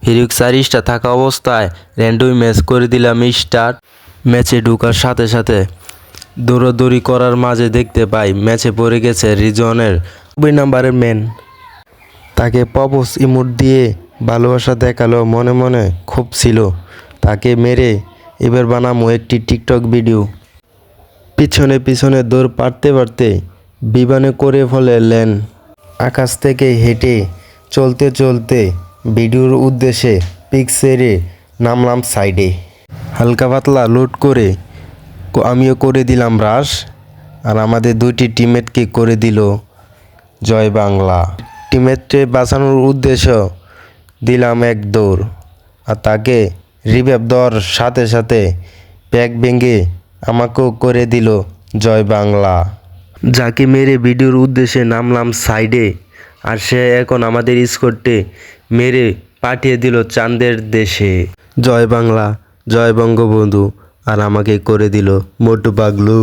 হিরুক 4 থাকা অবস্থায় random match করে দিলাম স্টার্ট। ম্যাচে ঢোকার সাথে সাথে দৌড়াদৌড়ি করার মাঝে দেখতে পাই ম্যাচে পড়ে গেছে রিজনের 2 নাম্বারের ম্যান। তাকে পপস ইমোট দিয়ে ভালোবাসা দেখালো, মনে মনে খুব ছিল তাকে মেরে এবার বানামো একটি টিকটক ভিডিও। পিছনে পিছনে দৌড় পারতে পারতে বিমানে করে ফেললেন। আকাশ থেকে হেঁটে চলতে চলতে ভিডিওর উদ্দেশ্যে পিক সেরে নামলাম সাইডে। হালকা পাতলা লোড করে আমিও করে দিলাম রাশ, আর আমাদের 2টি টিমমেটকে করে দিল জয় বাংলা। টিমমেটকে বাঁচানোর উদ্দেশ্য দিলাম এক দৌড়, আর তাকে রিভাইভ দেওয়ার সাথে সাথে প্যাক ভেঙে আমাকেও করে দিল জয় বাংলা। যাকে মেরে ভিডিওর উদ্দেশ্যে নামলাম সাইডে, আর সে এখন আমাদের স্কোরটে মেরে পাঠিয়ে দিল চাঁদের দেশে। জয় বাংলা, জয় বঙ্গবন্ধু, আর আমাকে করে দিল মোটু পাগলু।